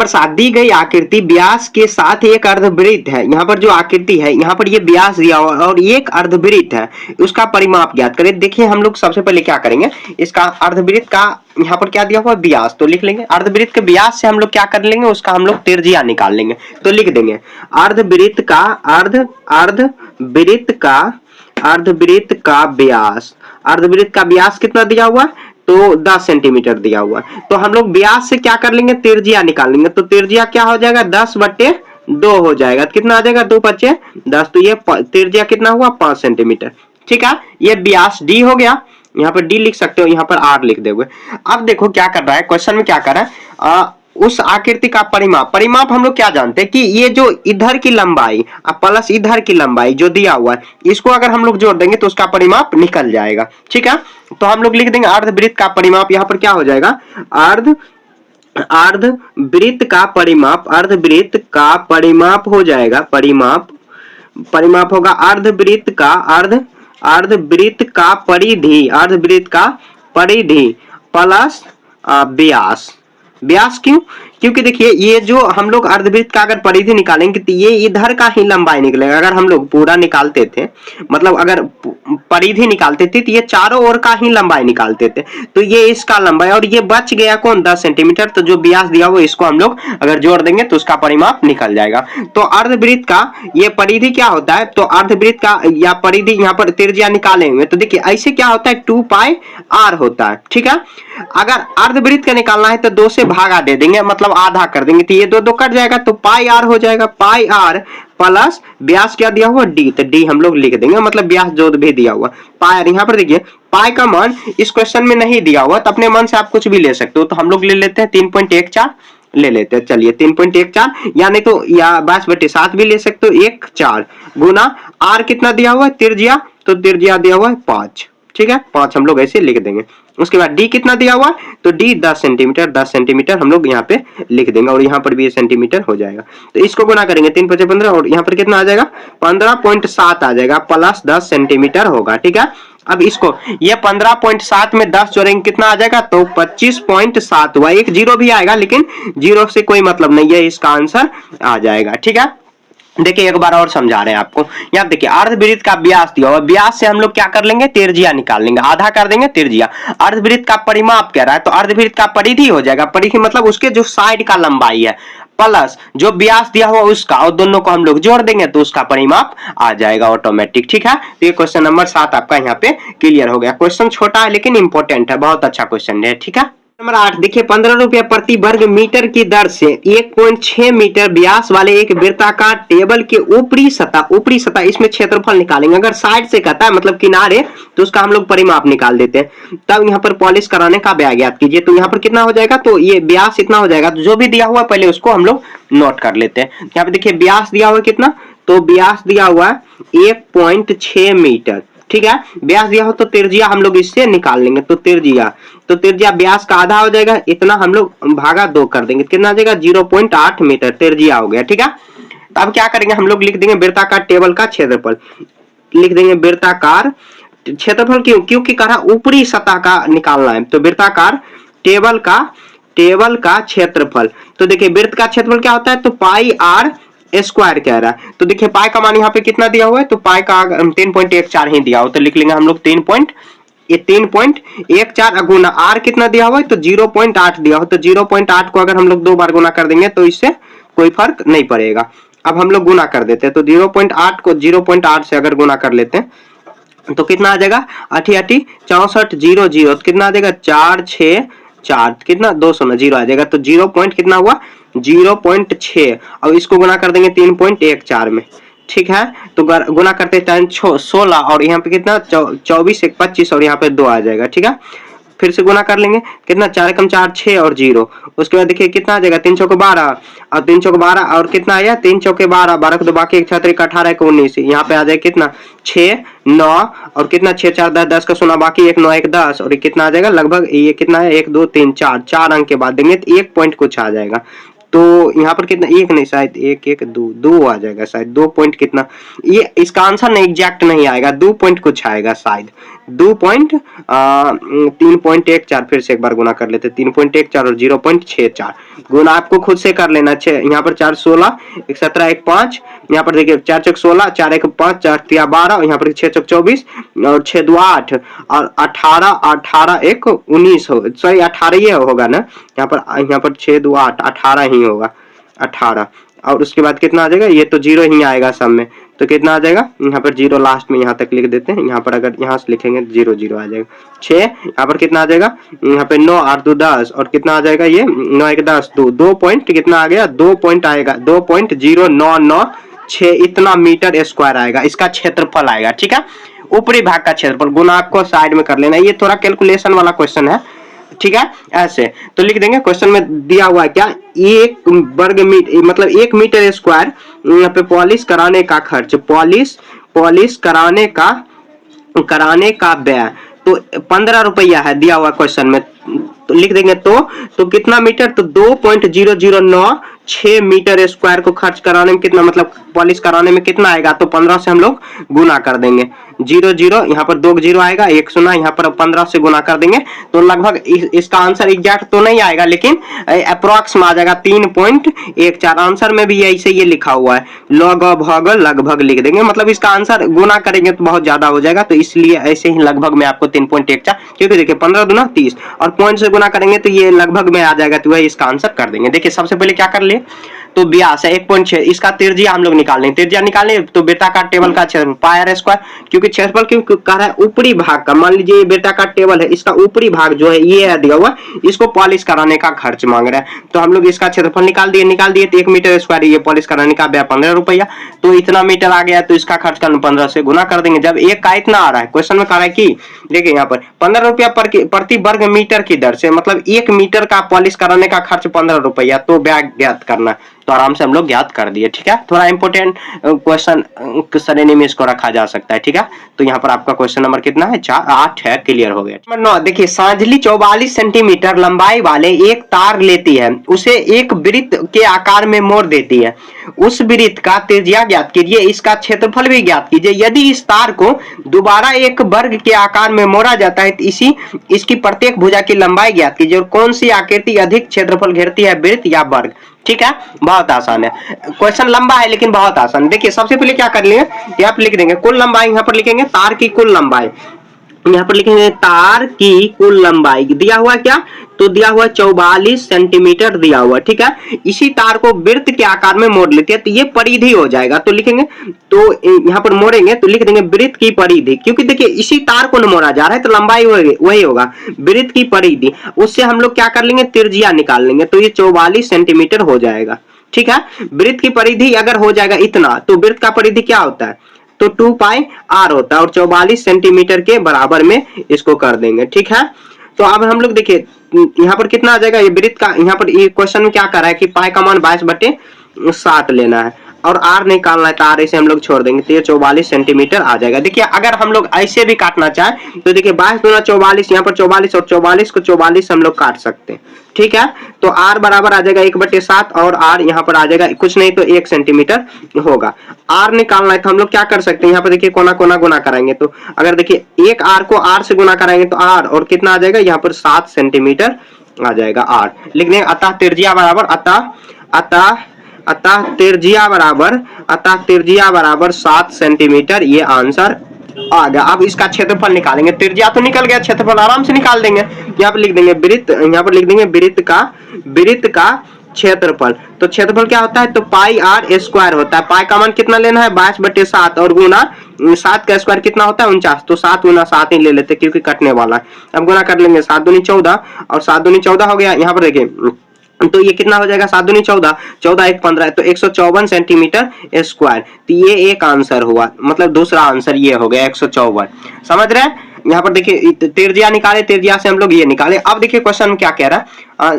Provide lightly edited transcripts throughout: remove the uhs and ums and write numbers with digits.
Number 7, दी गई आकृति व्यास के साथ एक अर्धवृत्त है। यहाँ पर जो आकृति है, यहाँ पर ये व्यास दिया हुआ और एक अर्धवृत्त है, उसका परिमाप ज्ञात करें। देखिए हम लोग सबसे पहले क्या करेंगे, इसका अर्धवृत्त का यहाँ पर क्या दिया हुआ है, व्यास, तो लिख लेंगे। अर्धवृत्त के व्यास से हम लोग क्या कर लेंगे, उसका हम लोग त्रिज्या निकाल लेंगे। तो लिख देंगे अर्धवृत्त का व्यास, अर्धवृत्त का व्यास कितना दिया हुआ है, तो 10 सेंटीमीटर दिया हुआ है। तो हम लोग व्यास से क्या कर लेंगे, त्रिज्या निकाल लेंगे। तो त्रिज्या क्या हो जाएगा, 10/2 हो जाएगा। कितना आ जाएगा, 2 × 10। तो ये त्रिज्या कितना हुआ, 5 सेंटीमीटर। ठीक है, ये व्यास डी हो गया। यहाँ पर डी लिख सकते हो, यहाँ पर आर लिख दोगे। अब देखो क्या कर रहा है, क्वेश्चन में क्या कर रहा है, उस आकृति का परिमाप हम लोग क्या जानते हैं कि ये जो इधर की लंबाई प्लस इधर की लंबाई जो दिया हुआ है, इसको अगर हम लोग जोड़ देंगे तो उसका परिमाप निकल जाएगा। ठीक है, तो हम लोग लिख देंगे अर्धवृत्त का परिमाप। यहाँ पर क्या हो जाएगा, अर्धवृत्त का परिमाप हो जाएगा, परिमाप होगा अर्धवृत्त का परिधि प्लस व्यास। व्यास क्यों, क्योंकि देखिए ये जो हम लोग अर्धवृत्त का अगर परिधि निकालेंगे तो ये इधर का ही लंबाई निकलेगा। अगर हम लोग पूरा निकालते थे, मतलब अगर परिधि निकालते थे तो ये चारों ओर का ही लंबाई निकालते थे, तो ये इसका लंबाई, और ये बच गया कौन, 10 सेंटीमीटर। तो जो व्यास दिया वो इसको हम लोग अगर जोड़ देंगे तो उसका परिमाप निकल जाएगा। तो अर्धवृत्त का ये परिधि क्या होता है, तो अर्धवृत्त का या परिधि यहाँ पर त्रिज्या निकालेंगे तो देखिए ऐसे क्या होता है, 2πr होता है। ठीक है, अगर अर्धवृत्त का निकालना है तो 2 से भागा दे देंगे, मतलब आधा कर देंगे, तो ये 2 कट जाएगा, तो πr हो जाएगा। πr प्लस व्यास क्या दिया हुआ, d, तो d हम लोग लिख देंगे, मतलब व्यास जो भी दिया हुआ πr। यहाँ पर देखिए पाई का मान इस क्वेश्चन में नहीं दिया हुआ, तो अपने मन से आप कुछ भी ले सकते हो। तो हम लोग ले लेते हैं 3.14 ले लेते हैं। चलिए 3.14 या नहीं तो या 22/7 भी ले सकते हो, 1/4 गुना r कितना दिया हुआ है, त्रिज्या, तो त्रिज्या दिया हुआ है 5। ठीक है, 5 हम लोग ऐसे लिख देंगे। उसके बाद d कितना दिया हुआ है, तो d 10 सेंटीमीटर हम लोग यहाँ पे लिख देंगे, और यहाँ पर भी ये सेंटीमीटर हो जाएगा। तो इसको गुना करेंगे 3 × 5 = 15, और यहाँ पर कितना आ जाएगा, 15.7 आ जाएगा, प्लस 10 सेंटीमीटर होगा। ठीक है, अब इसको ये 15.7 में 10 जोड़ेंगे कितना आ जाएगा, तो 25.7 हुआ। एक जीरो भी आएगा, लेकिन जीरो से कोई मतलब नहीं है, इसका आंसर आ जाएगा। ठीक है, देखिए एक बार और समझा रहे हैं आपको। यहाँ देखिए अर्धवृत्त का व्यास दिया हुआ, व्यास से हम लोग क्या कर लेंगे, त्रिज्या निकाल लेंगे, आधा कर देंगे त्रिज्या। अर्धवृत्त का परिमाप कह रहा है, तो अर्धवृत्त का परिधि हो जाएगा, परिधि मतलब उसके जो साइड का लंबाई है प्लस जो व्यास दिया हुआ उसका, और दोनों को हम लोग जोड़ देंगे तो उसका परिमाप आ जाएगा ऑटोमेटिक। ठीक है, तो ये क्वेश्चन नंबर 7 आपका यहाँ पे क्लियर हो गया। क्वेश्चन छोटा है लेकिन इंपॉर्टेंट है, बहुत अच्छा क्वेश्चन है। ठीक है, नंबर 8 देखिए 15 रुपये प्रति वर्ग मीटर की दर से 1.6 मीटर व्यास वाले एक वृत्ताकार टेबल के ऊपरी सतह इसमें क्षेत्रफल निकालेंगे। अगर साइड से कहता है मतलब किनारे, तो उसका हम लोग परिमाप निकाल देते हैं। तब यहाँ पर पॉलिश कराने का व्यय ज्ञात कीजिए। तो यहाँ पर कितना हो जाएगा, तो ये व्यास इतना हो जाएगा। तो जो भी दिया हुआ पहले उसको हम लोग नोट कर लेते हैं। यहाँ पे देखिए व्यास दिया हुआ कितना, तो व्यास दिया हुआ 1.6 मीटर। ठीक है, व्यास दिया हो तो त्रिज्या हम लोग इससे निकाल लेंगे। तो त्रिज्या व्यास का आधा हो जाएगा, इतना हम लोग भागा 2 कर देंगे, कितना आ जाएगा 0.8 मीटर त्रिज्या हो गया। ठीक है, तो अब क्या करेंगे, हम लोग लिख देंगे वृत्ताकार टेबल का क्षेत्रफल, लिख देंगे वृत्ताकार क्षेत्रफल। क्योंकि कह रहा ऊपरी सतह का निकालना है, तो वृत्ताकार टेबल का क्षेत्रफल। तो देखिए वृत्त का क्षेत्रफल क्या होता है, तो πr स्क्वायर कह रहा है। तो देखिए पाई का मान यहाँ पे कितना दिया हुआ है, तो पाई का 3.14 ही दिया हो, तो लिख लेंगे हम लोग 3.14 गुना आर कितना दिया हुआ है, तो 0.8 दिया हो। तो 0.8 को अगर हम लोग 2 बार गुना कर देंगे तो इससे कोई फर्क नहीं पड़ेगा। अब हम लोग गुना कर देते हैं, तो 0.8 को 0.8 से अगर गुना कर लेते हैं तो कितना आ जाएगा, 8 8 64 0 0, तो कितना आ जाएगा 4 6 4, कितना 200 आ जाएगा। तो 0 पॉइंट कितना हुआ 0.6, और इसको गुना कर देंगे 3.14 में। ठीक है, तो गुना करते टाइम 16, और यहाँ पे कितना 24 1 25, और यहाँ पे 2 आ जाएगा। ठीक है, फिर से गुना कर लेंगे, कितना 4 कम 4 6 और 0। उसके बाद देखिए कितना आ जाएगा 3 चौके 12, और 3 चौके 12, और कितना आया 3 चौके 12, 12 को 2 बाकी 1 6 18 को 19, यहाँ पे आ जाएगा कितना 6 9, और कितना 6 4 10, 10 का 0 बाकी 1 9 1 10, और कितना आ जाएगा लगभग ये कितना है 1 2 3 4, 4 अंक के बाद देंगे तो 1 पॉइंट कुछ आ जाएगा। तो यहाँ पर कितना 1 नहीं, शायद 1 1 2 आ जाएगा, शायद 2 पॉइंट कितना, ये इसका आंसर नहीं एग्जैक्ट नहीं आएगा, 2 पॉइंट कुछ आएगा, शायद 3.14 फिर से एक बार गुना कर लेते, 3.14 और 0.64 गुना आपको खुद से कर लेना। यहाँ पर 4 16, 1 17, 1 5, यहाँ पर देखिए 4 चौक 16, 4 1 5, 4 3 12, यहाँ पर 6 चौक 24 और 6 2 8 और 18 18 1 19 हो, सॉरी 18 ये होगा ना, यहाँ पर 6 2 8 18 ही होगा, 18 और उसके बाद कितना आ जाएगा, ये तो 0 ही आएगा सब में, तो कितना आ जाएगा, यहाँ पर 0 लास्ट में यहाँ तक लिख देते हैं, यहाँ पर अगर यहाँ से लिखेंगे 0 0 आ जाएगा। 6 यहाँ पर कितना आ जाएगा, यहाँ पे 9 8 2 10 और कितना आ जाएगा, ये 9 1 10 2 पॉइंट कितना आ गया, 2 पॉइंट आएगा, 2.0996 इतना मीटर स्क्वायर आएगा, इसका क्षेत्रफल आएगा। ठीक है, ऊपरी भाग का क्षेत्रफल, गुना आपको साइड में कर लेना, ये थोड़ा कैलकुलेशन वाला क्वेश्चन है। ठीक है, ऐसे तो लिख देंगे, क्वेश्चन में दिया हुआ है क्या, 1 वर्ग मीटर मतलब 1 मीटर स्क्वायर यहाँ पे पॉलिश कराने का खर्च, पॉलिश कराने का व्यय तो 15 रुपया है दिया हुआ क्वेश्चन में, तो लिख देंगे तो कितना मीटर, तो 2.0096 मीटर स्क्वायर को खर्च कराने में कितना, मतलब पॉलिश कराने में कितना आएगा, तो 15 से हम लोग गुना कर देंगे, 0 0 यहाँ पर 2 0 आएगा, 1 0 यहाँ पर 15 से गुना कर देंगे, तो लगभग इसका आंसर एग्जैक्ट तो नहीं आएगा लेकिन अप्रोक्स में आ जाएगा 3.14। आंसर में भी ऐसे ये लिखा हुआ है, लगभग लिख देंगे, मतलब इसका आंसर गुना करेंगे तो बहुत ज्यादा हो जाएगा, तो इसलिए ऐसे ही लगभग में आपको 3.14, क्योंकि देखिए 15 दूना 30 और पॉइंट से गुना करेंगे तो ये लगभग में आ जाएगा, तो वही इसका आंसर कर देंगे। देखिए सबसे पहले क्या कर लिए, तो व्यास है 1.6, इसका त्रिज्या हम लोग निकाल लें, त्रिज्या निकालने तो बेटाकार टेबल का क्षेत्रफल पाई आर स्क्वायर, क्योंकि क्षेत्रफल क्यों कह रहा है, ऊपरी भाग का, मान लीजिए ये बेटाकार टेबल है, इसका ऊपरी भाग जो है ये दिया हुआ, इसको पॉलिश कराने का खर्च मांग रहा है, तो हम लोग इसका क्षेत्रफल निकाल दिए तो 1 मीटर स्क्वायर ये पॉलिश कराने का व्यय 15 रुपया, तो इतना मीटर आ गया, तो इसका खर्च करना 15 से गुना कर देंगे। जब एक का इतना आ रहा है, क्वेश्चन में कह रहा है कि देखिए यहाँ पर 15 रुपया प्रति वर्ग मीटर की दर से, मतलब 1 मीटर का पॉलिश कराने का खर्च 15 रुपया, तो व्यय ज्ञात करना, तो आराम से हम लोग ज्ञात कर दिए। ठीक है, थोड़ा इंपोर्टेंट क्वेश्चन श्रेणी में इसको रखा जा सकता है। ठीक है, तो यहाँ पर आपका क्वेश्चन नंबर कितना है, 8 है, क्लियर हो गया। नंबर 9 देखिए, सांझली 44 सेंटीमीटर लंबाई वाले एक तार लेती है, उसे एक वृत्त के आकार में मोड़ देती है, उस वृत्त का त्रिज्या ज्ञात कीजिए, इसका क्षेत्रफल भी ज्ञात कीजिए। यदि इस तार को दोबारा एक वर्ग के आकार में मोड़ा जाता है तो इसकी प्रत्येक भुजा की लंबाई ज्ञात कीजिए, और कौन सी आकृति अधिक क्षेत्रफल घेरती है, वृत्त या वर्ग। ठीक है, बहुत आसान है, क्वेश्चन लंबा है लेकिन बहुत आसान। देखिए सबसे पहले क्या कर लेंगे, यहाँ पर लिख देंगे कुल लंबाई, यहाँ पर लिखेंगे तार की कुल लंबाई, यहाँ पर लिखेंगे तार की कुल लंबाई, दिया हुआ क्या, तो दिया हुआ 44 सेंटीमीटर दिया हुआ। ठीक है, इसी तार को वृत्त के आकार में मोड़ लेते हैं तो ये परिधि हो जाएगा, तो लिखेंगे, तो यहाँ पर मोड़ेंगे तो लिख देंगे वृत्त की परिधि, क्योंकि देखिए इसी तार को मोड़ा जा रहा है तो लंबाई वही होगा, वृत्त की परिधि, उससे हम लोग क्या कर लेंगे, त्रिज्या निकाल लेंगे, तो ये 44 सेंटीमीटर हो जाएगा। ठीक है, वृत्त की परिधि अगर हो जाएगा इतना, तो वृत्त का परिधि क्या होता है, तो 2 पाई आर होता है, और 44 सेंटीमीटर के बराबर में इसको कर देंगे। ठीक है, तो अब हम लोग देखिए यहाँ पर कितना आ जाएगा, ये वृत्त का, यहाँ पर ये क्वेश्चन में क्या कर रहा है कि पाई का मान 22/60 लेना है और आर निकालना है, तो आर ऐसे हम लोग छोड़ देंगे, तो ये 44 सेंटीमीटर आ जाएगा। देखिए अगर हम लोग ऐसे भी काटना चाहे तो देखिए 22 दूना 44, यहाँ पर 44 और 44 को 44 हम लोग काट सकते हैं। ठीक है, तो आर बराबर आ जाएगा 1/7 और आर यहाँ पर आ जाएगा कुछ नहीं तो 1 सेंटीमीटर होगा। आर निकालना है तो हम लोग क्या कर सकते हैं, यहाँ पर देखिए कोना कोना गुना कराएंगे, तो अगर देखिए एक आर को आर से गुना कराएंगे तो आर और कितना आ जाएगा, यहाँ पर 7 सेंटीमीटर आ जाएगा आर। लिख देंगे अतः त्रिज्या बराबर अतः त्रिज्या बराबर 7 सेंटीमीटर, ये आंसर आ गया। अब इसका क्षेत्रफल निकालेंगे, त्रिज्या तो निकल गया, क्षेत्रफल आराम से निकाल देंगे। यहाँ पर लिख देंगे वृत्त, यहाँ पर लिख देंगे वृत्त का क्षेत्रफल, तो क्षेत्रफल क्या होता है, तो पाई आर स्क्वायर होता है। पाई का मान कितना लेना है, 22/7 और गुना 7 का स्क्वायर कितना होता है 49, तो 7 गुना 7 ही ले लेते क्योंकि कटने वाला है। अब गुना कर लेंगे, 7 दूनी 14 और 7 दूनी 14 हो गया। यहाँ पर देखिए तो ये कितना हो जाएगा, 7 दूनी 14, 14 1 15, तो 154 सेंटीमीटर स्क्वायर, तो ये एक आंसर हुआ, मतलब दूसरा आंसर ये हो गया 154। समझ रहे हैं, यहाँ पर देखिए त्रिज्या निकाले, त्रिज्या से हम लोग ये निकाले। अब देखिए क्वेश्चन में क्या कह रहा है,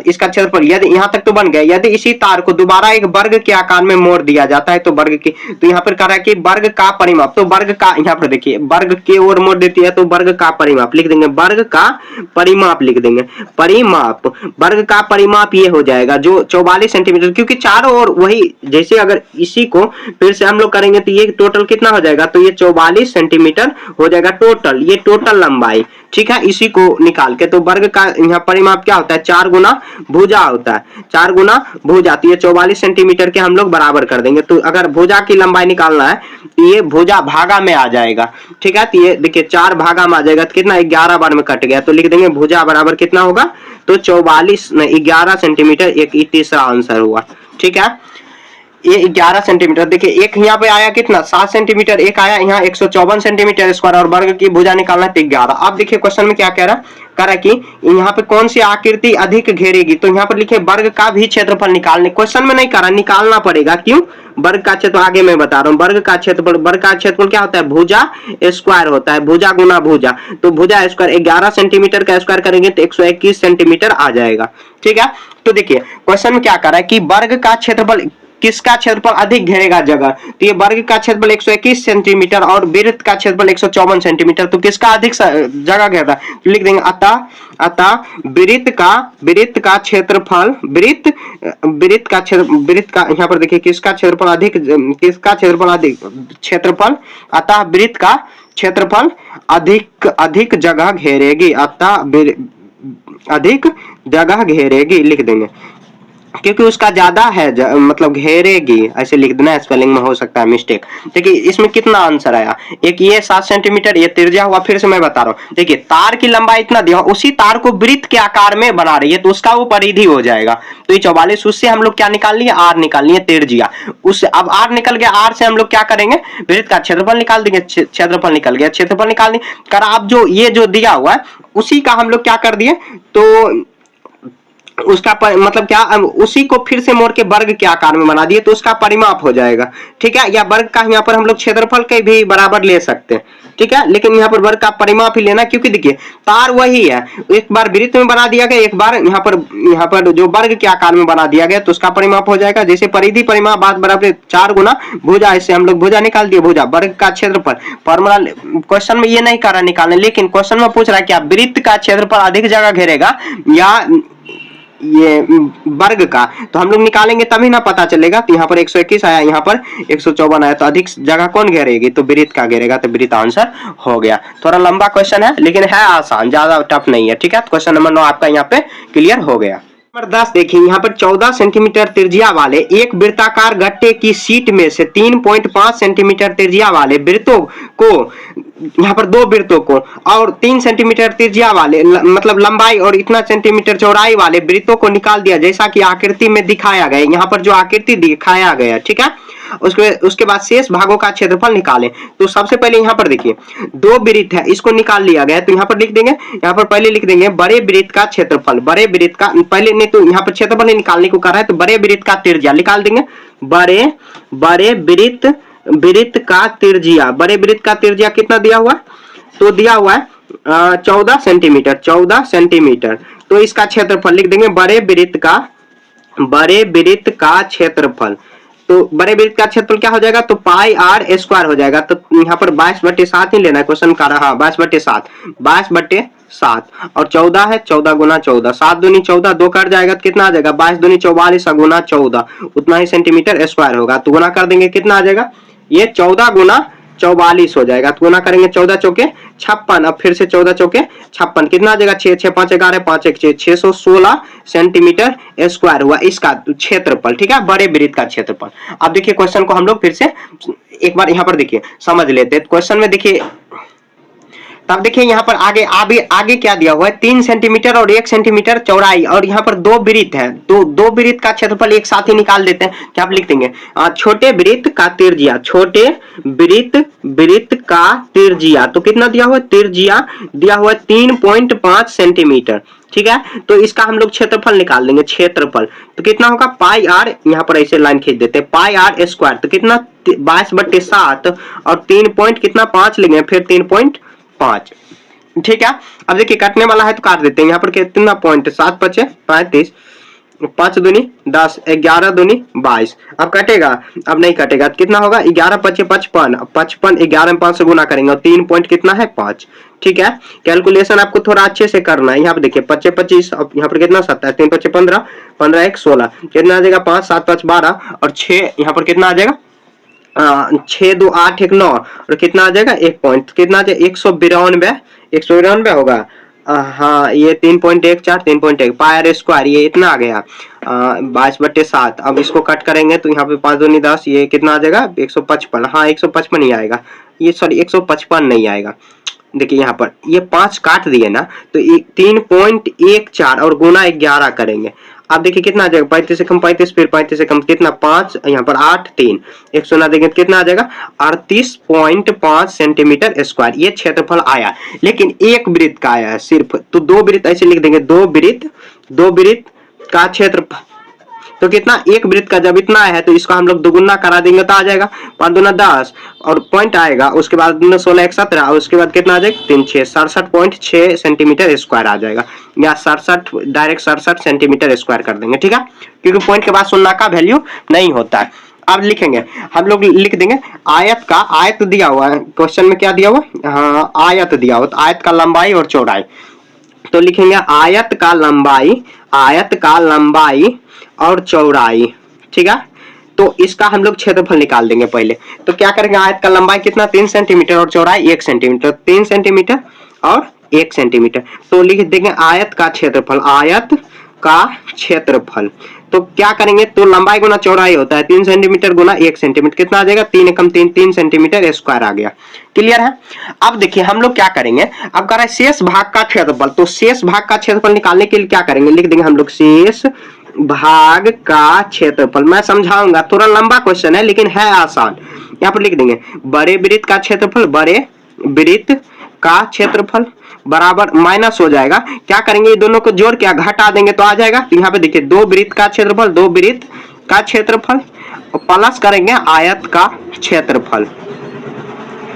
इसका क्षेत्रफल, यदि यहाँ तक तो बन गया, यदि इसी तार को दोबारा एक वर्ग के आकार में मोड़ दिया जाता है तो वर्ग की, तो यहाँ पर कह रहा है कि वर्ग का परिमाप, तो वर्ग का, यहाँ पर देखिए वर्ग की ओर मोड़ देती है तो वर्ग का परिमाप लिख देंगे, वर्ग का परिमाप लिख देंगे, परिमाप, वर्ग का परिमाप ये हो जाएगा जो 44 सेंटीमीटर, क्योंकि चारों ओर वही, जैसे अगर इसी को फिर से हम लोग करेंगे तो ये टोटल कितना हो जाएगा, तो ये 44 सेंटीमीटर हो जाएगा टोटल, ये टोटल सकल लंबाई, ठीक है, इसी को निकाल के, तो वर्ग का यहाँ परिमाप क्या होता है, 4 गुना भुजा होता है, 4 गुना भुजा, तो ये 44 सेंटीमीटर के हम लोग बराबर कर देंगे। तो अगर भुजा की लंबाई निकालना है तो ये भुजा भागा में आ जाएगा, ठीक है, तो ये देखिए 4 भागा में आ जाएगा, तो कितना 11 बार में कट गया, तो लिख देंगे भुजा बराबर कितना होगा, तो 11 सेंटीमीटर। एक तीसरा आंसर हुआ, ठीक है, ये 11 सेंटीमीटर। देखिए एक यहाँ पे आया कितना 7 सेंटीमीटर, एक आया यहाँ 154 सेंटीमीटर स्क्वायर, और वर्ग की भुजा निकालना है 11। अब देखिए क्वेश्चन में क्या कह रहा है कि यहाँ पे कौन सी आकृति अधिक घेरेगी, तो यहाँ पर लिखे वर्ग का भी क्षेत्रफल निकालने, क्वेश्चन में नहीं कह रहा, निकालना पड़ेगा, क्यों, वर्ग का क्षेत्र आगे मैं बता रहा हूँ, वर्ग का क्षेत्रफल क्या होता है, भुजा स्क्वायर होता है, भुजा गुना भुजा, तो भुजा स्क्वायर 11 सेंटीमीटर का स्क्वायर करेंगे तो 121 सेंटीमीटर आ जाएगा, ठीक है। तो देखिए क्वेश्चन में क्या कर रहा है कि वर्ग का क्षेत्रफल किसका क्षेत्रफल अधिक घेरेगा जगह, तो ये वर्ग का क्षेत्रफल 121 सेंटीमीटर और वृत्त का क्षेत्रफल 154 सेंटीमीटर, तो किसका अधिक जगह घेरता है, तो लिख देंगे अतः वृत्त का क्षेत्रफल वृत्त का यहाँ पर देखिए किसका क्षेत्रफल अतः वृत्त का क्षेत्रफल अधिक जगह घेरेगी, अतः अधिक जगह घेरेगी लिख देंगे, क्योंकि उसका ज्यादा है मतलब घेरेगी, ऐसे लिख देना, स्पेलिंग में हो सकता है मिस्टेक। देखिए इसमें कितना आंसर आया, एक ये 7 सेंटीमीटर ये त्रिज्या हुआ, फिर से मैं बता रहा हूँ, देखिए तार की लंबाई इतना दिया, उसी तार को वृत्त के आकार में बना रही है, तो उसका वो परिधि हो जाएगा, तो ये 44, उससे हम लोग क्या निकाल लिए, आर निकाल लिए, त्रिज्या, उससे अब आर निकल गया, आर से हम लोग क्या करेंगे, वृत्त का क्षेत्रफल निकाल देंगे, क्षेत्रफल निकल गया, क्षेत्रफल निकाल कर आप जो ये जो दिया हुआ है उसी का हम लोग क्या कर दिए, तो उसका मतलब क्या, उसी को फिर से मोड़ के वर्ग के आकार में बना दिए, तो उसका परिमाप हो जाएगा, ठीक है, या वर्ग का यहाँ पर हम लोग क्षेत्रफल के भी बराबर ले सकते हैं, ठीक है, लेकिन यहाँ पर वर्ग का परिमाप ही लेना, क्योंकि देखिए तार वही है, एक बार वृत्त में बना दिया गया, एक बार यहाँ पर जो वर्ग के आकार में बना दिया गया, तो उसका परिमाप हो जाएगा, जैसे परिधि परिमाप बात बराबर 4 गुना भुजा, इससे हम लोग भुजा निकाल दिए, भुजा वर्ग का क्षेत्रफल, फॉर्मूला क्वेश्चन में ये नहीं कर रहा निकालने, लेकिन क्वेश्चन में पूछ रहा है क्या वृत्त का क्षेत्रफल अधिक जगह घेरेगा या ये वर्ग का, तो हम लोग निकालेंगे तभी ना पता चलेगा। तो यहाँ पर 121 आया, यहाँ पर 154 आया, तो अधिक जगह कौन घेरेगी, तो वृत्त का घेरेगा, तो वृत्त आंसर हो गया। थोड़ा लंबा क्वेश्चन है लेकिन है आसान, ज्यादा टफ नहीं है, ठीक है। क्वेश्चन नंबर 9 आपका यहाँ पे क्लियर हो गया। नंबर 10 देखिए, यहाँ पर 14 सेंटीमीटर त्रिज्या वाले एक वृत्ताकार गट्टे की शीट में से 3.5 सेंटीमीटर त्रिज्या वाले वृत्तों को, यहाँ पर 2 वृत्तों को, और 3 सेंटीमीटर त्रिज्या वाले मतलब लंबाई और इतना सेंटीमीटर चौड़ाई वाले वृत्तों को निकाल दिया, जैसा कि आकृति में दिखाया गया। यहाँ पर जो आकृति दिखाया गया, ठीक है, उसके बाद शेष भागों का क्षेत्रफल निकालें। तो सबसे पहले यहाँ पर देखिए 2 वृत्त है, इसको निकाल लिया गया है, तो यहाँ पर लिख देंगे, यहाँ पर पहले लिख देंगे बड़े वृत्त का क्षेत्रफल, बड़े वृत्त का पहले नहीं, तो यहाँ पर क्षेत्रफल नहीं निकालने को कह रहा है, तो बड़े वृत्त का त्रिज्या निकाल देंगे, बड़े वृत्त का त्रिज्या, बड़े वृत्त का त्रिज्या कितना दिया हुआ, तो दिया हुआ है 14 सेंटीमीटर, तो इसका क्षेत्रफल लिख देंगे बड़े वृत्त का क्षेत्रफल, तो बड़े वृत्त का क्षेत्रफल क्या हो जाएगा, तो पाई आर स्क्वायर हो जाएगा। तो यहाँ पर 22/7 ही लेना है, क्वेश्चन का रहा 22/7 और 14 है, 14 गुना 14, 7 दूनी 14, 2 कट जाएगा तो कितना आ जाएगा, 22 दूनी 44 गुना 14, उतना ही सेंटीमीटर स्क्वायर होगा। तो गुना कर देंगे, कितना आ जाएगा, ये 14 गुना 44 हो जाएगा, तो गुना करेंगे 14 चौके 56, अब फिर से 14 चौके 56, कितना आ जाएगा, 6 6 5 11 5 1 6, 616 सेंटीमीटर स्क्वायर हुआ इसका क्षेत्रफल, ठीक है, बड़े वृत्त का क्षेत्रफल। अब देखिए क्वेश्चन को हम लोग फिर से एक बार यहाँ पर देखिए समझ लेते हैं। क्वेश्चन में देखिए, तब देखिए यहाँ पर आगे क्या दिया हुआ है, 3 सेंटीमीटर और 1 सेंटीमीटर चौड़ाई, और यहाँ पर 2 वृत्त है, तो 2 वृत्त का क्षेत्रफल एक साथ ही निकाल देते हैं। क्या आप लिख देंगे, छोटे वृत्त का त्रिज्या, छोटे वृत्त का त्रिज्या, तो कितना दिया हुआ है, त्रिज्या दिया हुआ है 3.5 सेंटीमीटर, ठीक है, तो इसका हम लोग क्षेत्रफल निकाल लेंगे, क्षेत्रफल तो कितना होगा, पाई आर, यहाँ पर ऐसे लाइन खींच देते हैं, पाई आर स्क्वायर, तो कितना 22/7 और 3 पॉइंट कितना 5 लेंगे, फिर 3.5, ठीक है। अब देखिए कटने वाला है तो काट देते हैं, यहाँ पर कितना पॉइंट, 7 5 35, 5 दूनी 10, 11 दूनी 22, अब कटेगा, अब नहीं कटेगा, तो कितना होगा, 11 5 55, 55 11 में 5 से गुना करेंगे, और 3 पॉइंट कितना है 5, ठीक है। कैलकुलेशन आपको थोड़ा अच्छे से करना है। यहाँ पे देखिए 25 25, अब यहाँ पर कितना 27, 3 5 15, 15 1 16, कितना आ जाएगा, 5 7 5 12 और 6 यहाँ पर कितना आ जाएगा 6 2 8 1 9 और कितना आ जाएगा 1 पॉइंट, कितना आ जाएगा 192 होगा। हाँ ये 3.14 3.1 पायर स्क्वायर, ये इतना आ गया 22/7। अब इसको कट करेंगे तो यहाँ पे 5 दूनी 10, ये कितना आ जाएगा 155। हाँ 155 ही आएगा, ये सॉरी 155 नहीं आएगा। देखिए यहाँ पर ये 5 काट दिए ना, तो 3.14 और गुना 11 करेंगे। अब देखिए कितना आ जाएगा 35 से कम 35, फिर 35 से कम कितना 5, यहाँ पर 8 3 100 ना देंगे तो कितना आ जाएगा 38.5 सेंटीमीटर स्क्वायर, ये क्षेत्रफल आया। लेकिन एक वृत्त का आया है सिर्फ, तो 2 वृत्त ऐसे लिख देंगे, 2 वृत्त का क्षेत्रफल, तो कितना एक वृत्त का जब इतना है तो इसका हम लोग दोगुना करा देंगे तो आ जाएगा 5 दूना 10 और पॉइंट आएगा, उसके बाद 16 1 17 और उसके बाद कितना आ जाएगा 3 6 67.6 सेंटीमीटर स्क्वायर आ जाएगा, या 67 डायरेक्ट 67 सेंटीमीटर स्क्वायर कर देंगे। ठीक है, क्योंकि पॉइंट के बाद शून्य का वैल्यू नहीं होता है। अब लिखेंगे हम लोग, लिख देंगे आयत का, आयत दिया हुआ है क्वेश्चन में, क्या दिया हुआ हाँ आयत दिया हुआ, तो आयत का लंबाई और चौड़ाई, तो लिखेंगे आयत का लंबाई और चौड़ाई। ठीक है, तो इसका हम लोग क्षेत्रफल निकाल देंगे पहले। तो क्या करेंगे, आयत का लंबाई कितना 3 सेंटीमीटर और चौड़ाई 1 सेंटीमीटर, 3 सेंटीमीटर और 1 सेंटीमीटर, तो लिख देंगे आयत का क्षेत्रफल। तो क्या करेंगे, तो लंबाई गुना चौड़ाई होता है 3 सेंटीमीटर गुना 1 सेंटीमीटर, कितना आ जाएगा 3 एकम 3 3 सेंटीमीटर स्क्वायर आ गया। क्लियर है। अब देखिए हम लोग क्या करेंगे, अब कह रहा है शेष भाग का क्षेत्रफल, तो शेष भाग का क्षेत्रफल निकालने के लिए क्या करेंगे, लिख देंगे हम लोग शेष भाग का क्षेत्रफल। मैं समझाऊंगा, थोड़ा लंबा क्वेश्चन है लेकिन है आसान। यहाँ पर लिख देंगे बड़े वृत्त का क्षेत्रफल बराबर माइनस हो जाएगा, क्या करेंगे ये दोनों को जोड़ के घटा देंगे तो आ जाएगा। तो यहाँ पे देखिए 2 वृत्त का क्षेत्रफल प्लस करेंगे आयत का क्षेत्रफल।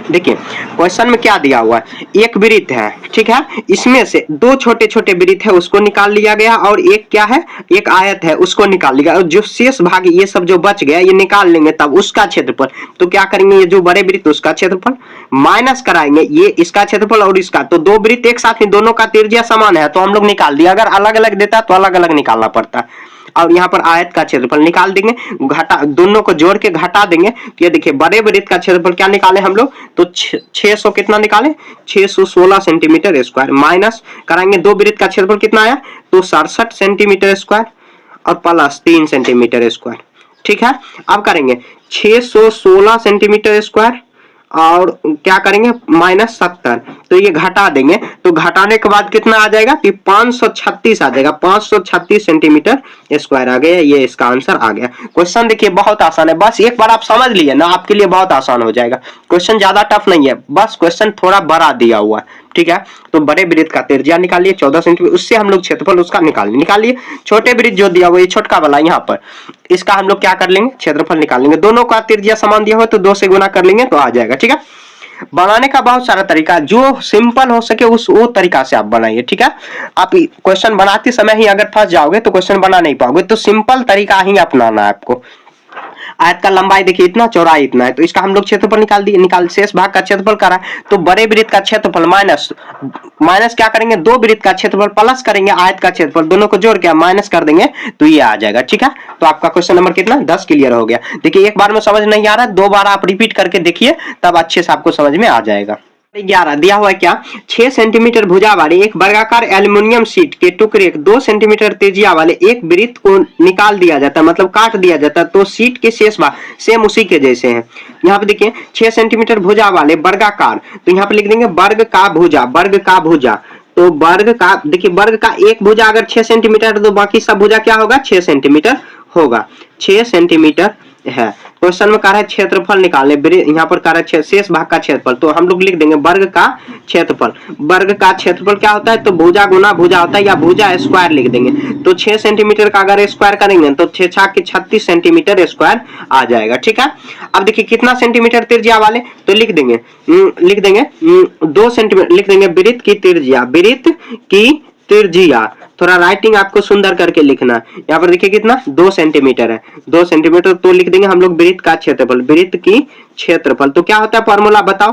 देखिए क्वेश्चन में क्या दिया हुआ है, एक वृत्त है, ठीक है, इसमें से 2 छोटे छोटे वृत्त है उसको निकाल लिया गया, और एक क्या है, एक आयत है उसको निकाल लिया, और जो शेष भाग ये सब जो बच गया ये निकाल लेंगे तब उसका क्षेत्रफल। तो क्या करेंगे, ये जो बड़े वृत्त उसका क्षेत्रफल माइनस कराएंगे ये इसका क्षेत्रफल और इसका, तो 2 वृत्त एक साथ में दोनों का त्रिज्या समान है तो हम लोग निकाल दिया, अगर अलग अलग देता तो अलग अलग निकालना पड़ता। और यहाँ पर आयत का क्षेत्रफल निकाल देंगे, घटा दोनों को जोड़ के घटा देंगे, तो ये देखिए बड़े वृत्त का क्षेत्रफल क्या निकाले हम लोग, तो 600 कितना निकाले 616 सेंटीमीटर स्क्वायर, माइनस कराएंगे 2 वृत्त का क्षेत्रफल कितना आया, तो 67 सेंटीमीटर स्क्वायर और प्लस 3 सेंटीमीटर स्क्वायर। ठीक है, अब करेंगे 616 सेंटीमीटर स्क्वायर और क्या करेंगे माइनस 70, तो ये घटा देंगे, तो घटाने के बाद कितना आ जाएगा कि 536 आ जाएगा, 536 सेंटीमीटर स्क्वायर आ गया, ये इसका आंसर आ गया। क्वेश्चन देखिए बहुत आसान है, बस एक बार आप समझ लिए ना आपके लिए बहुत आसान हो जाएगा। क्वेश्चन ज्यादा टफ नहीं है, बस क्वेश्चन थोड़ा बड़ा दिया हुआ है। ठीक है, तो बड़े वृत्त का त्रिज्या निकालिए 14 सेंटीमीटर, उससे हम लोग क्षेत्रफल उसका निकालिए। छोटे वृत्त जो दिया हुआ ये छोटका वाला यहाँ पर, इसका हम लोग क्या कर लेंगे क्षेत्रफल निकाल लेंगे, दोनों का त्रिज्या समान दिया हुआ तो 2 से गुना कर लेंगे तो आ जाएगा। ठीक है, बनाने का बहुत सारा तरीका, जो सिंपल हो सके वो तरीका से आप बनाइए। ठीक है, आप क्वेश्चन बनाते समय ही अगर फंस जाओगे तो क्वेश्चन बना नहीं पाओगे, तो सिंपल तरीका ही अपनाना है आपको। आयत का लंबाई देखिए इतना, चौड़ाई इतना है, तो इसका हम लोग क्षेत्रफल निकाल शेष भाग का क्षेत्रफल करा, तो बड़े वृत्त का क्षेत्रफल माइनस क्या करेंगे 2 वृत्त का क्षेत्रफल प्लस करेंगे आयत का क्षेत्रफल, दोनों को जोड़ के माइनस कर देंगे तो ये आ जाएगा। ठीक है, तो आपका क्वेश्चन नंबर कितना 10 क्लियर हो गया। देखिए एक बार में समझ नहीं आ रहा, 2 बार आप रिपीट करके देखिए तब अच्छे से आपको समझ में आ जाएगा। 11 दिया हुआ है क्या, 6 सेंटीमीटर भुजा वाले एक वर्गाकार एल्युमिनियम शीट के टुकड़े 2 सेंटीमीटर त्रिज्या वाले एक वृत्त को निकाल दिया जाता है, मतलब काट दिया जाता है, तो शीट के शेष भाग सेम उसी के जैसे हैं। यहाँ पे देखिए 6 सेंटीमीटर भुजा वाले वर्गाकार, तो यहाँ पे लिख देंगे वर्ग का भुजा, तो वर्ग का देखिए वर्ग का एक भुजा अगर 6 सेंटीमीटर तो बाकी सब भुजा क्या होगा 6 सेंटीमीटर होगा, 6 सेंटीमीटर है। क्वेश्चन में कह रहा है क्षेत्रफल निकालने, यहाँ पर कह रहा है शेष भाग का क्षेत्रफल, तो हम लोग लिख देंगे वर्ग का क्षेत्रफल। वर्ग का क्षेत्रफल क्या होता है, तो भुजा गुना भुजा होता है, या भुजा स्क्वायर लिख देंगे, तो 6 सेंटीमीटर का अगर स्क्वायर करेंगे तो 6 के 36 सेंटीमीटर स्क्वायर आ जाएगा। ठीक है, अब देखिए कितना सेंटीमीटर त्रिज्या वाले, तो लिख देंगे 2 सेंटीमीटर, लिख देंगे वृत्त की त्रिज्या, थोड़ा राइटिंग आपको सुंदर करके लिखना। यहाँ पर देखिए कितना 2 सेंटीमीटर है, 2 सेंटीमीटर, तो लिख देंगे हम लोग वृत्त का क्षेत्रफल, वृत्त की क्षेत्रफल, तो क्या होता है फॉर्मूला बताओ,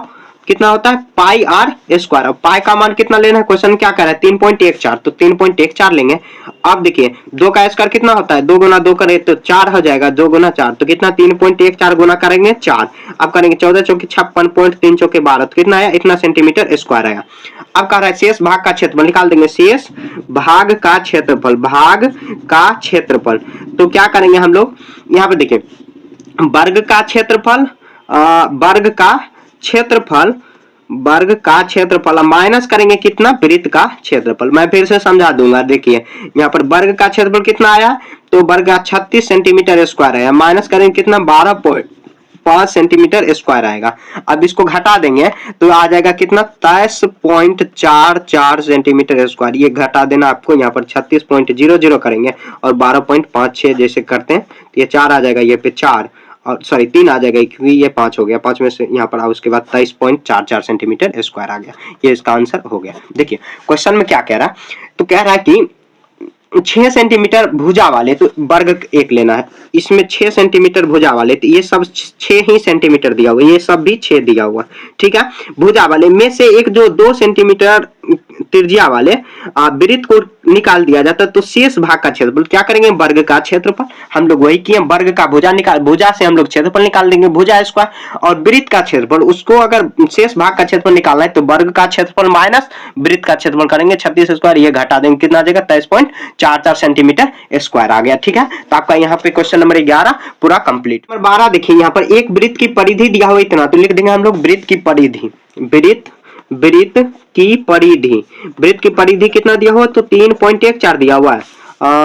कितना होता है पाई आर स्क्वायर। अब पाई का मान कितना लेना है, क्वेश्चन क्या कर रहा है 3.14, तो 3.14 लेंगे। अब देखिए 2 का स्क्वायर कितना होता है, 2 गुना 2 करें तो 4 हो जाएगा, 2 गुना 4 तो कितना 3.14 गुना करेंगे 4। अब करेंगे 14 चौके 56 पॉइंट 3 चौके 12 तो कितना आया, इतना सेंटीमीटर स्क्वायर आया। अब कह रहा है शेष भाग का क्षेत्रफल निकाल देंगे, शेष भाग का क्षेत्रफल, भाग का क्षेत्रफल। तो क्या करेंगे हम लोग, यहाँ पे देखिए वर्ग का क्षेत्रफल, वर्ग का क्षेत्रफल, वर्ग का क्षेत्रफल माइनस करेंगे कितना, वृत्त का क्षेत्रफल। मैं फिर से समझा दूंगा, देखिए यहाँ पर वर्ग का क्षेत्रफल कितना आया, तो वर्ग का 36 सेंटीमीटर स्क्वायर आया, माइनस करेंगे कितना 12.5 सेंटीमीटर स्क्वायर आएगा। अब इसको घटा देंगे तो आ जाएगा कितना 23.44 सेंटीमीटर स्क्वायर। ये घटा देना आपको, यहाँ पर 36.00 करेंगे और 12.56 जैसे करते हैं तो ये 4 आ जाएगा, ये पे 4 और सॉरी 3 आ जाएगा क्योंकि ये 5 हो गया, 5 में से यहाँ पर उसके बाद 23.44 सेंटीमीटर स्क्वायर आ गया। ये इसका आंसर हो गया। देखिए क्वेश्चन में क्या कह रहा है, तो कह रहा है कि 6 सेंटीमीटर भुजा वाले, तो वर्ग एक लेना है, इसमें 6 सेंटीमीटर भुजा वाले, तो ये सब 6 ही सेंटीमीटर दिया हुआ, ये सब भी 6 दिया हुआ, ठीक है। भुजा वाले में से एक जो 2 सेंटीमीटर त्रिज्या वाले वृत्त को निकाल दिया जाता, तो शेष भाग का क्षेत्रफल क्या करेंगे, वर्ग का क्षेत्रफल। हम लोग वही किए, वर्ग का भुजा निकाल, भुजा से हम लोग क्षेत्रफल निकाल देंगे, भुजा स्क्वायर, और वृत्त का क्षेत्रफल, उसको अगर शेष भाग का क्षेत्रफल निकालना है तो वर्ग का क्षेत्रफल माइनस वृत्त का क्षेत्रफल करेंगे, 36 स्क्वायर, ये घटा देंगे, कितना आ जाएगा 23.44 सेंटीमीटर स्क्वायर आ गया, ठीक है। तो आपका यहाँ पे क्वेश्चन नंबर 11 पूरा कंप्लीट। नंबर 12 देखिए, यहाँ पर एक वृत्त की परिधि दिया हुआ इतना, तो लिख देंगे हम लोग वृत्त की परिधि, वृत्त की परिधि, वृत्त की परिधि कितना दिया हुआ, तो 3.14 दिया हुआ है,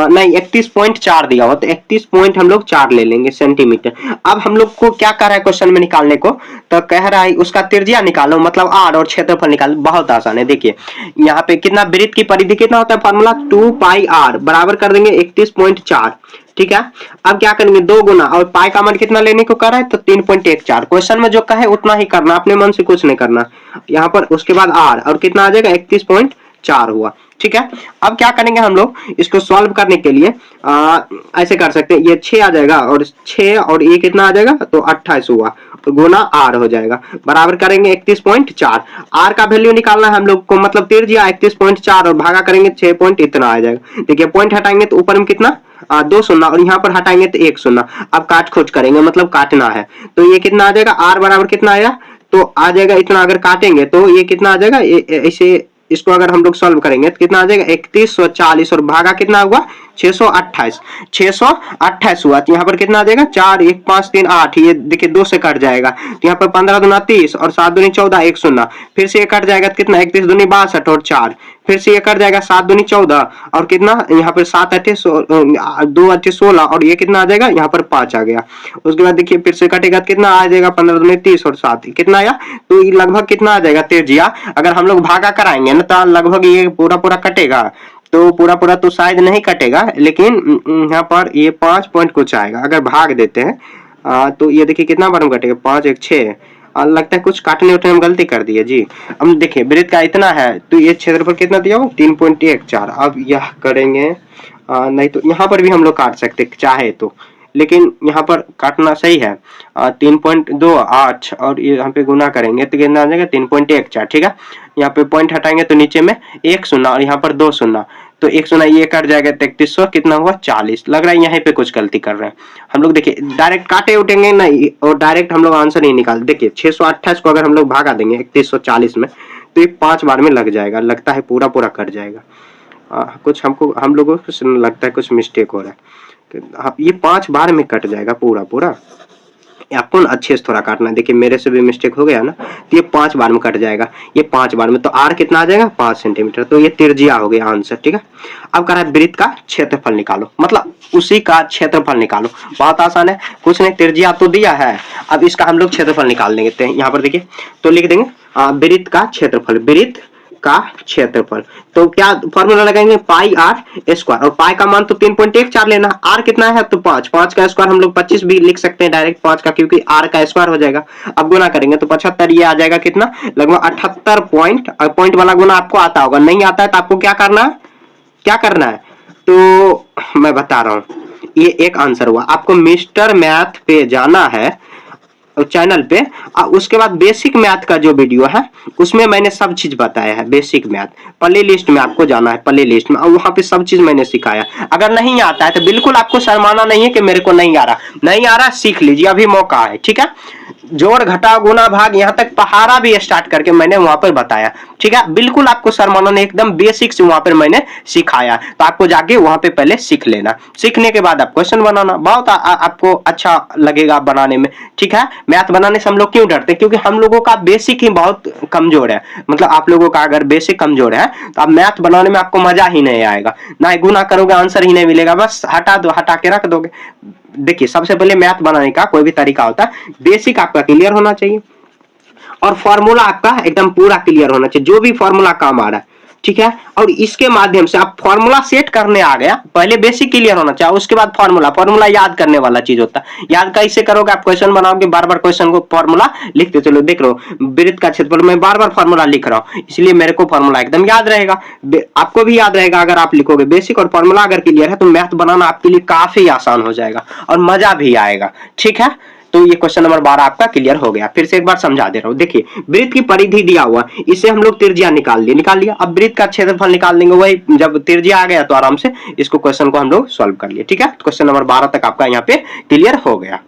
नहीं 31.4 दिया हुआ, तो 31 पॉइंट हम लोग 4 ले लेंगे सेंटीमीटर। अब हम लोग को क्या कर रहा है क्वेश्चन में निकालने को, तो कह रहा है उसका त्रिज्या निकालो, मतलब आर, और क्षेत्रफल निकालो, बहुत आसान है। देखिए यहाँ पे कितना वृत्त की परिधि कितना होता है, फार्मूला 2 पाई आर बराबर कर देंगे 31.4, ठीक है। अब क्या करेंगे 2 गुना, और पाई का मान कितना लेने को कर रहा है, तो 3.14, क्वेश्चन में जो कहे उतना ही करना, अपने मन से कुछ नहीं करना यहाँ पर। उसके बाद आर, और कितना आ जाएगा 31.4 हुआ, ठीक है। अब क्या करेंगे हम लोग इसको सॉल्व करने के लिए ऐसे कर सकते हैं, ये 6 आ जाएगा, और 6 और ये कितना आ जाएगा, तो 28 हुआ, तो गुना आर हो जाएगा, बराबर करेंगे 31.4। आर का वैल्यू निकालना है हम लोग को, मतलब त्रिज्या 31.4 और भागा करेंगे 6 पॉइंट इतना आ जाएगा। देखिए पॉइंट हटाएंगे तो ऊपर में कितना 2 शून्य, और यहाँ पर हटाएंगे तो 1 शून्य। अब काट खोज करेंगे, मतलब काटना है, तो ये कितना आ जाएगा, आर बराबर कितना आया, तो आ जाएगा इतना, अगर काटेंगे तो ये कितना आ जाएगा, ऐसे इसको अगर हम लोग सॉल्व करेंगे तो कितना आ जाएगा 3140, और भागा कितना हुआ 628, 628 हुआ, तो यहाँ पर कितना आ जाएगा 4 1 5 3 8, ये देखिए 2 से कट जाएगा, तो यहाँ पर 15 दूना 30 और 7 दूनी 14, 1 शून्य, फिर से ये कट जाएगा तो कितना 31 दूनी 62 और 4, फिर से ये कट जाएगा 7 दूनी 14 और कितना यहाँ पर 7 8 2 8 16, और ये कितना आ जाएगा यहाँ पर 5 आ गया। उसके बाद देखिए फिर से कटेगा तो कितना आ जाएगा 15 दूनी 30 और 7 कितना आया, तो ये लगभग कितना आ जाएगा त्रिज्या, अगर हम लोग भागा कराएंगे ना तो लगभग ये पूरा पूरा कटेगा, तो पूरा पूरा तो शायद नहीं कटेगा, लेकिन यहाँ पर ये 5 पॉइंट कुछ आएगा, अगर भाग देते हैं तो ये देखिए कितना बार में कटेगा 5 1 6, लगता है कुछ काटने उठने में गलती कर दी है जी। अब देखिए वृत्त का इतना है, तो ये क्षेत्रफल कितना दिया हो 3.14। अब यह करेंगे नहीं तो यहाँ पर भी हम लोग काट सकते चाहे तो, लेकिन यहाँ पर काटना सही है 3.28 और यहाँ पे गुना करेंगे तो कितना आ जाएगा 3.14, ठीक है। यहाँ पे पॉइंट हटाएंगे तो नीचे में 1 शून्य और यहाँ पर 2 शून्य, तो 1 शून्य ये कट जाएगा, 3300 कितना हुआ 40। लग रहा है यहाँ पे कुछ गलती कर रहे हैं हम लोग। देखिए डायरेक्ट काटे उठेंगे नहीं और डायरेक्ट हम लोग आंसर नहीं निकाल। देखिए 628 को अगर हम लोग भागा देंगे 3140 में तो ये 5 बार में लग जाएगा, लगता है पूरा पूरा कट जाएगा। कुछ हम लोगों को लगता है कुछ मिस्टेक हो रहा है, ये 5 बार में कट जाएगा पूरा पूरा। आपको ना अच्छे से थोड़ा काटना है, देखिए मेरे से भी मिस्टेक हो गया ना, तो ये 5 बार में कट जाएगा, ये 5 बार में, तो आर कितना आ जाएगा 5 सेंटीमीटर, तो ये त्रिज्या हो गया आंसर, ठीक है। अब कह रहा है वृत्त का क्षेत्रफल निकालो, मतलब उसी का क्षेत्रफल निकालो, बहुत आसान है, कुछ नहीं त्रिज्या तो दिया है, अब इसका हम लोग क्षेत्रफल निकाल लेंगे। यहाँ पर देखिए तो लिख देंगे वृत्त का क्षेत्रफल, वृत्त का क्षेत्रफल, तो क्या फॉर्मूला लगाएंगे पाई आर स्क्वायर, और पाई का मान तो 3.14 लेना, आर कितना है तो 5, 5 का स्क्वायर हम लोग 25 भी लिख सकते हैं डायरेक्ट 5 का, क्योंकि आर का स्क्वायर हो जाएगा। अब गुना करेंगे तो 75, ये आ जाएगा कितना लगभग 78 पॉइंट, और पॉइंट वाला गुना आपको आता होगा, नहीं आता है तो आपको क्या करना है, तो मैं बता रहा हूं, ये एक आंसर हुआ। आपको मिस्टर मैथ पे जाना है, चैनल पे, उसके बाद बेसिक मैथ का जो वीडियो है उसमें मैंने सब चीज बताया है। बेसिक मैथ प्ले लिस्ट में आपको जाना है, प्ले लिस्ट में, और वहां पे सब चीज मैंने सिखाया। अगर नहीं आता है तो बिल्कुल आपको शर्माना नहीं है कि मेरे को नहीं आ रहा, नहीं आ रहा सीख लीजिए, अभी मौका है, ठीक है। जोड़ घटा गुना भाग यहाँ तक पहाड़ा भी स्टार्ट करके मैंने वहां पर बताया, ठीक है। बिल्कुल आपको शर्माना नहीं, एकदम बेसिक से वहां पर मैंने सिखाया, तो आपको जाके वहां पे पहले सीख लेना। सीखने के बाद आप क्वेश्चन बनाना, बहुत आपको अच्छा लगेगा बनाने में, ठीक है। मैथ बनाने से हम लोग क्यों डरते हैं? क्योंकि हम लोगों का बेसिक ही बहुत कमजोर है। मतलब आप लोगों का अगर बेसिक कमजोर है तो आप मैथ बनाने में आपको मजा ही नहीं आएगा, ना गुना करोगे आंसर ही नहीं मिलेगा, बस हटा दो, हटा के रख दोगे। देखिए सबसे पहले मैथ बनाने का कोई भी तरीका होता है, बेसिक आपका क्लियर होना चाहिए और फॉर्मूला आपका एकदम पूरा क्लियर होना चाहिए, जो भी फॉर्मूला काम आ रहा है, ठीक है। और इसके माध्यम से आप फॉर्मूला सेट करने आ गया, पहले बेसिक क्लियर होना चाहिए, उसके बाद फॉर्मूला। फॉर्मूला याद करने वाला चीज होता है, याद कैसे करोगे? आप क्वेश्चन बनाओगे, बार बार क्वेश्चन को फॉर्मूला लिखते चलो। देख लो वृत्त का क्षेत्रफल मैं बार बार फॉर्मूला लिख रहा हूं, इसलिए मेरे को फॉर्मूला एकदम याद रहेगा, आपको भी याद रहेगा। अगर आप लिखोगे बेसिक और फॉर्मूला अगर क्लियर है तो मैथ बनाना आपके लिए काफी आसान हो जाएगा और मजा भी आएगा, ठीक है। तो ये क्वेश्चन नंबर 12 आपका क्लियर हो गया। फिर से एक बार समझा दे रहा हूं, देखिए वृत्त की परिधि दिया हुआ, इसे हम लोग त्रिज्या निकाल लिया। अब वृत्त का क्षेत्रफल निकाल देंगे, वही जब त्रिज्या आ गया तो आराम से इसको क्वेश्चन को हम लोग सॉल्व कर लिए, ठीक है। क्वेश्चन नंबर 12 तक आपका यहाँ पे क्लियर हो गया।